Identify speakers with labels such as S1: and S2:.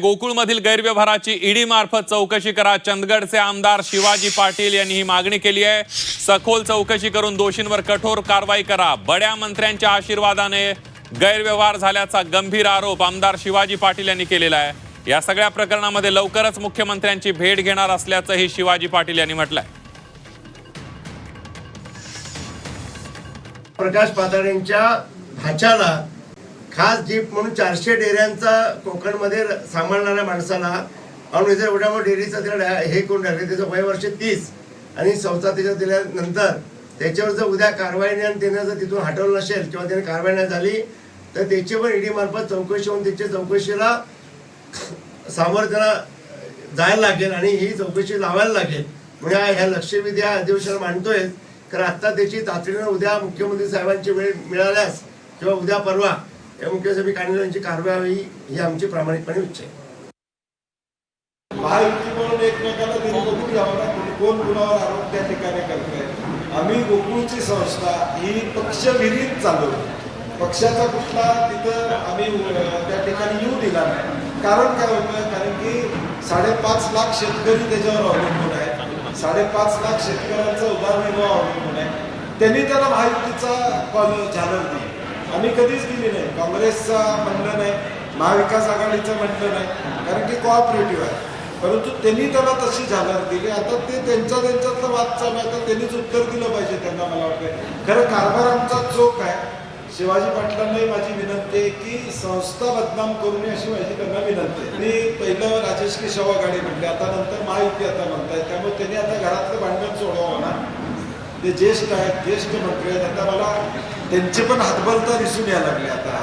S1: गोकुळमधील गैरव्यवहाराची ईडी मार्फत चौकशी करा. चंदगडचे आमदार शिवाजी पाटील यांनी ही मागणी केली आहे. सखोल चौकशी करून दोषींवर कठोर कारवाई करा. बड्या मंत्र्यांच्या आशीर्वादाने गैरव्यवहार झाल्याचा गंभीर आरोप आमदार शिवाजी पाटील यांनी केलेला आहे. या सगळ्या प्रकरणामध्ये लवकरच मुख्यमंत्र्यांची भेट घेणार असल्याचंही शिवाजी पाटील यांनी म्हटलंय.
S2: प्रकाश पाताळेंच्या भाच्याला खास जीप म्हणून 400 डेऱ्यांचा कोकणमध्ये सांभाळणाऱ्या माणसाला आणि जर एवढ्या मोठ्या डेअरीचा त्याला हे करून टाकले. त्याचं वय वर्ष 30 आणि संस्था त्याच्यात दिल्यानंतर त्याच्यावर जर उद्या कारवाई नाही आणि त्यानं जर तिथून हटवलं नसेल किंवा त्याने कारवाई नाही झाली तर त्याची पण ईडी मार्फत चौकशी होऊन त्याच्या चौकशीला सामोरं त्याला जायला लागेल आणि ही चौकशी लावायला लागेल. म्हणजे ह्या लक्षवेधी या अधिवेशनाला मांडतोय. कारण आत्ता त्याची तातडीनं उद्या मुख्यमंत्री साहेबांची वेळ मिळाल्यास किंवा उद्या परवा या मुख्यमंत्री काँग्रेसची कारवाई व्हावी ही आमची प्रामाणिकपणे इच्छा आहे.
S3: महायुती म्हणून एकमेकांना दिली बघून घ्यावं ना, कोण कुणावर आरोप त्या ठिकाणी करतोय. आम्ही गोकुळची संस्था ही पक्षविरहित चालवतो. पक्षाचा कुठला तिथं आम्ही त्या ठिकाणी येऊ दिला नाही. कारण काय होतं, कारण की 5.5 लाख शेतकरी त्याच्यावर अवलंबून आहे. 5.5 लाख शेतकऱ्यांचा उदरनिर्वाह अवलंबून आहे. त्यांनी त्याला महायुतीचा कॉल झालं नाही. आम्ही कधीच दिली नाही. काँग्रेसचा म्हणलं नाही, महाविकास आघाडीचं म्हणलं नाही, कारण की कोऑपरेटिव्ह आहे. परंतु त्यांनी त्याला तशी झालर दिली. आता ते त्यांच्यातला वाद चालू आहे, तर त्यांनीच उत्तर दिलं पाहिजे त्यांना. मला वाटतं खरं कारभार आमचा चोख आहे. शिवाजी पाटलांनाही माझी विनंती आहे की संस्था बदनाम करू नये अशी माझी त्यांना विनंती आहे. मी पहिलं राजेश केशव आघाडी म्हणले, आता नंतर महायुती आता म्हणतायत. त्यामुळे त्यांनी आता घरातलं भांडण सोडवावं ना. ते ज्येष्ठ आहेत, ज्येष्ठ मंत्री आहेत. आता मला त्यांचे पण हातबलता दिसून यायला लागले. आता